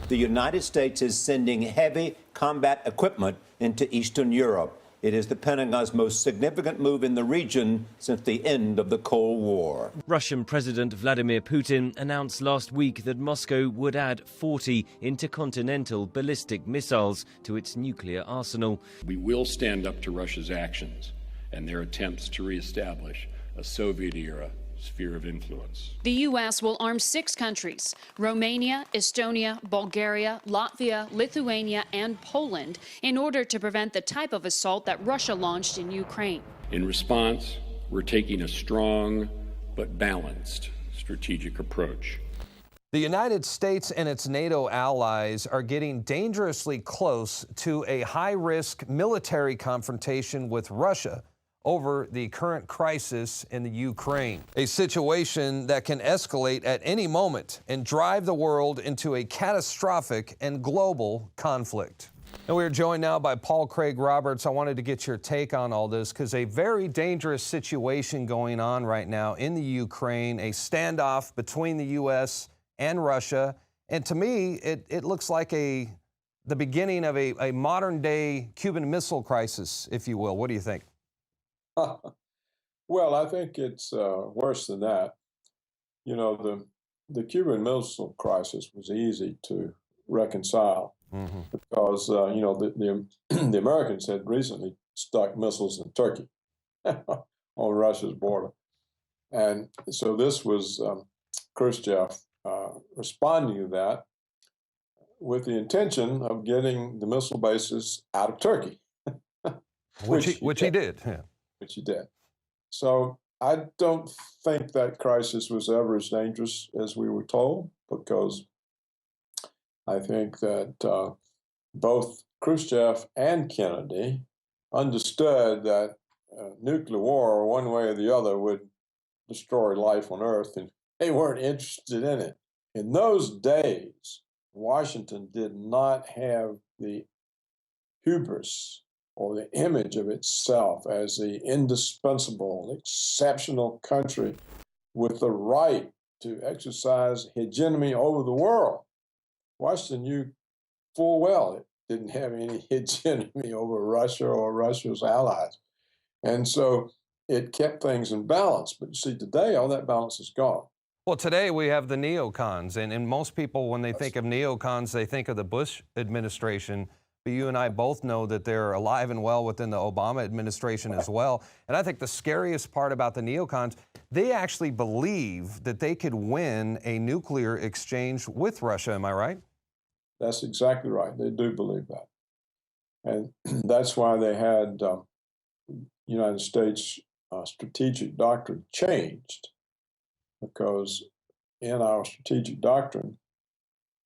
the United States is sending heavy combat equipment into Eastern Europe. It is the Pentagon's most significant move in the region since the end of the Cold War. Russian President Vladimir Putin announced last week that Moscow would add 40 intercontinental ballistic missiles to its nuclear arsenal. We will stand up to Russia's actions and their attempts to reestablish a Soviet-era sphere of influence. The U.S. will arm 6 countries: Romania, Estonia, Bulgaria, Latvia, Lithuania, and Poland, in order to prevent the type of assault that Russia launched in Ukraine. In response, we're taking a strong but balanced strategic approach. The United States and its NATO allies are getting dangerously close to a high-risk military confrontation with Russia over the current crisis in the Ukraine, a situation that can escalate at any moment and drive the world into a catastrophic and global conflict. And we are joined now by Paul Craig Roberts. I wanted to get your take on all this because a very dangerous situation going on right now in the Ukraine, a standoff between the U.S. and Russia. And to me, it looks like the beginning of a modern-day Cuban Missile Crisis, if you will. What do you think? Well, I think it's worse than that. You know, the Cuban Missile Crisis was easy to reconcile because, you know, the Americans had recently stuck missiles in Turkey on Russia's border. And so this was Khrushchev responding to that with the intention of getting the missile bases out of Turkey. Which he did. Yeah. Which he did. So I don't think that crisis was ever as dangerous as we were told, because I think that both Khrushchev and Kennedy understood that nuclear war, one way or the other, would destroy life on Earth, and they weren't interested in it. In those days, Washington did not have the hubris or the image of itself as the indispensable, exceptional country with the right to exercise hegemony over the world. Washington knew full well it didn't have any hegemony over Russia or Russia's allies. And so it kept things in balance. But you see, today, all that balance is gone. Well, today we have the neocons, and most people, when they think of neocons, they think of the Bush administration. But you and I both know that they're alive and well within the Obama administration as well. And I think the scariest part about the neocons, they actually believe that they could win a nuclear exchange with Russia. Am I right? That's exactly right. They do believe that. And that's why they had United States strategic doctrine changed, because in our strategic doctrine,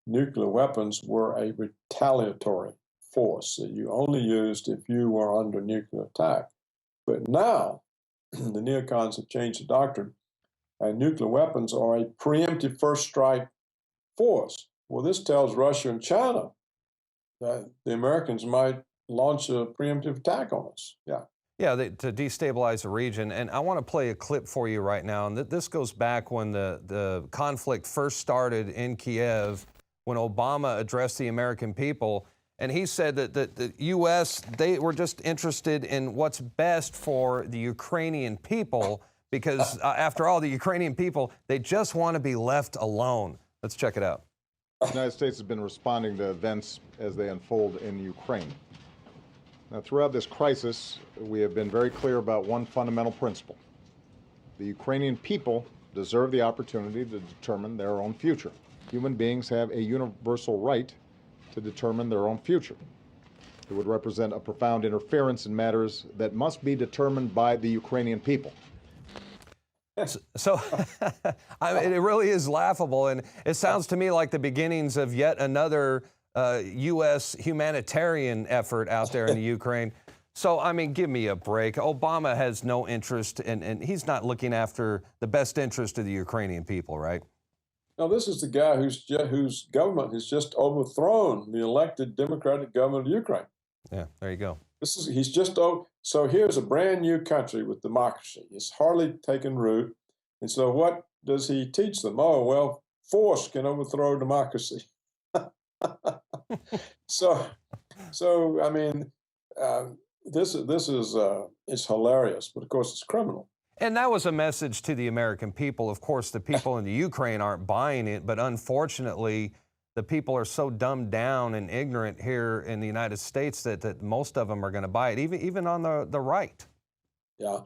nuclear weapons were a retaliatory force that you only used if you were under nuclear attack. But now, the neocons have changed the doctrine, and nuclear weapons are a preemptive first strike force. Well, this tells Russia and China that the Americans might launch a preemptive attack on us. Yeah. Yeah, to destabilize the region. And I want to play a clip for you right now. And this goes back when the conflict first started in Kiev, when Obama addressed the American people. And he said that the U.S., they were just interested in what's best for the Ukrainian people, because after all, the Ukrainian people, they just want to be left alone. Let's check it out. The United States has been responding to events as they unfold in Ukraine. Now, throughout this crisis, we have been very clear about one fundamental principle. The Ukrainian people deserve the opportunity to determine their own future. Human beings have a universal right to determine their own future. It would represent a profound interference in matters that must be determined by the Ukrainian people. So I mean, it really is laughable, and it sounds to me like the beginnings of yet another U.S. humanitarian effort out there in the Ukraine. So, I mean, give me a break. Obama has no interest, and he's not looking after the best interest of the Ukrainian people, right? No, this is the guy whose government has just overthrown the elected Democratic government of Ukraine. Yeah, there you go. So here's a brand new country with democracy. It's hardly taken root. And so what does he teach them? Oh, well, force can overthrow democracy. So, I mean, this is it's hilarious, but of course it's criminal. And that was a message to the American people. Of course, the people in the Ukraine aren't buying it, but unfortunately, the people are so dumbed down and ignorant here in the United States that most of them are going to buy it, even on the right. Yeah,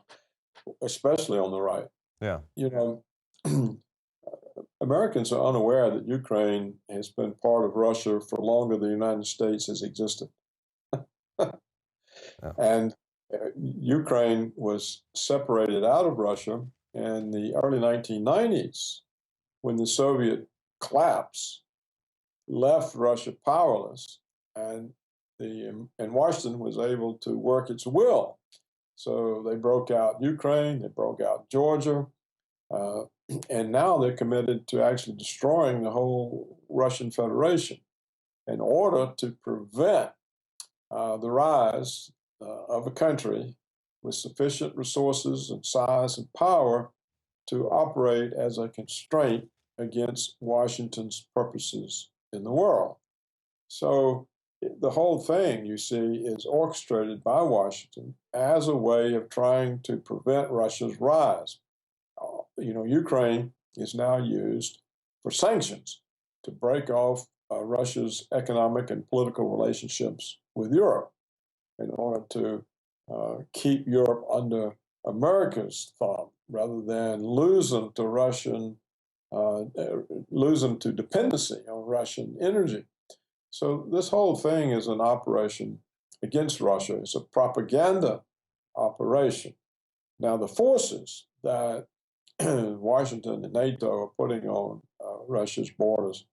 especially on the right. Yeah. You know, Americans are unaware that Ukraine has been part of Russia for longer than the United States has existed. Yeah. And Ukraine was separated out of Russia in the early 1990s when the Soviet collapse left Russia powerless, and Washington was able to work its will. So they broke out Ukraine, they broke out Georgia, and now they're committed to actually destroying the whole Russian Federation in order to prevent the rise of a country with sufficient resources and size and power to operate as a constraint against Washington's purposes in the world. So the whole thing, you see, is orchestrated by Washington as a way of trying to prevent Russia's rise. You know, Ukraine is now used for sanctions to break off Russia's economic and political relationships with Europe in order to keep Europe under America's thumb rather than lose them to lose them to dependency on Russian energy. So this whole thing is an operation against Russia. It's a propaganda operation. Now, the forces that Washington and NATO are putting on Russia's borders,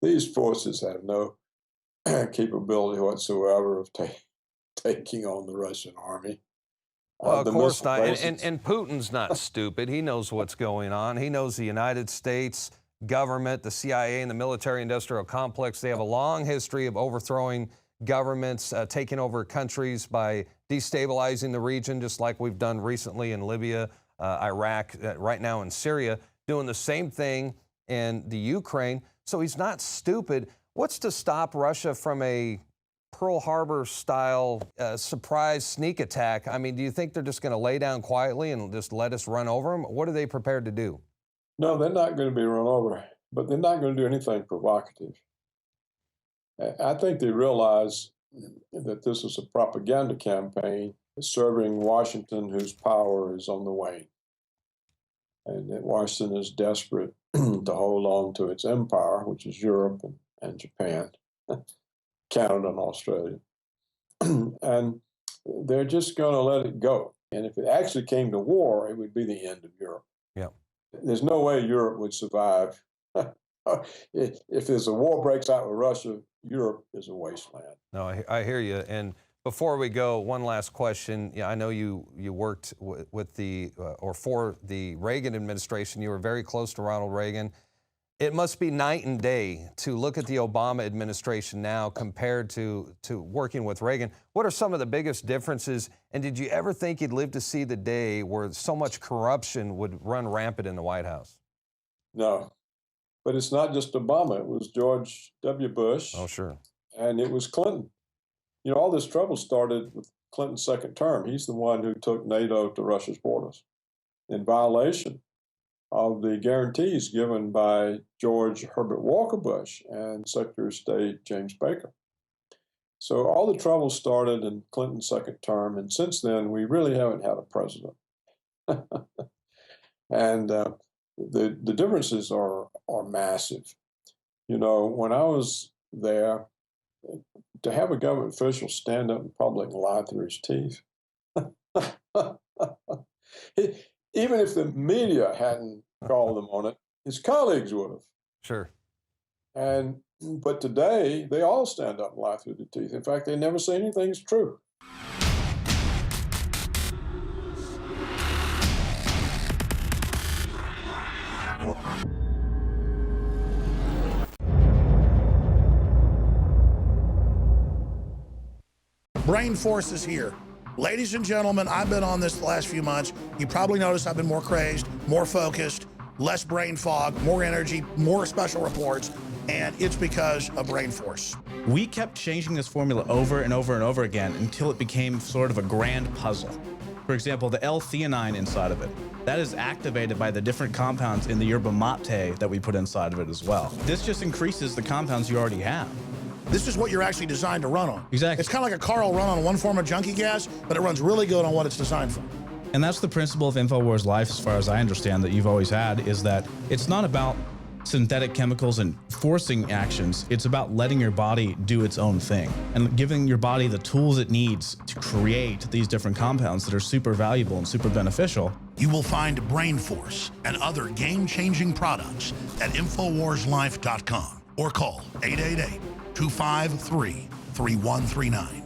these forces have no capability whatsoever of taking on the Russian army. Well, of course not. And Putin's not stupid. He knows what's going on. He knows the United States government, the CIA, and the military-industrial complex. They have a long history of overthrowing governments, taking over countries by destabilizing the region, just like we've done recently in Libya, Iraq, right now in Syria, doing the same thing in the Ukraine. So he's not stupid. What's to stop Russia from a Pearl Harbor-style surprise sneak attack? I mean, do you think they're just going to lay down quietly and just let us run over them? What are they prepared to do? No, they're not going to be run over, but they're not going to do anything provocative. I think they realize that this is a propaganda campaign serving Washington, whose power is on the wane, and that Washington is desperate to hold on to its empire, which is Europe and Japan, Canada and Australia. And they're just going to let it go. And if it actually came to war, it would be the end of Europe. Yeah. There's no way Europe would survive. If there's a war breaks out with Russia, Europe is a wasteland. No, I hear you. And before we go, one last question. Yeah, I know you worked with the or for the Reagan administration. You were very close to Ronald Reagan. It must be night and day to look at the Obama administration now compared to working with Reagan. What are some of the biggest differences? And did you ever think you'd live to see the day where so much corruption would run rampant in the White House? No, but it's not just Obama. It was George W. Bush. Oh, sure. And it was Clinton. You know, all this trouble started with Clinton's second term. He's the one who took NATO to Russia's borders in violation of the guarantees given by George Herbert Walker Bush and Secretary of State James Baker. So all the trouble started in Clinton's second term, and since then, we really haven't had a president. And the differences are massive. You know, when I was there, to have a government official stand up in public and lie through his teeth, even if the media hadn't called him on it, his colleagues would have. Sure. But today, they all stand up and lie through the teeth. In fact, they never say anything's true. Brain Force is here. Ladies and gentlemen, I've been on this the last few months. You probably noticed I've been more crazed, more focused, less brain fog, more energy, more special reports, and it's because of Brain Force. We kept changing this formula over and over and over again until it became sort of a grand puzzle. For example, the L-theanine inside of it, that is activated by the different compounds in the yerba mate that we put inside of it as well. This just increases the compounds you already have. This is what you're actually designed to run on. Exactly. It's kind of like a car will run on one form of junkie gas, but it runs really good on what it's designed for. And that's the principle of InfoWars Life, as far as I understand, that you've always had, is that it's not about synthetic chemicals and forcing actions. It's about letting your body do its own thing and giving your body the tools it needs to create these different compounds that are super valuable and super beneficial. You will find Brain Force and other game-changing products at InfoWarsLife.com or call 888-253-3139.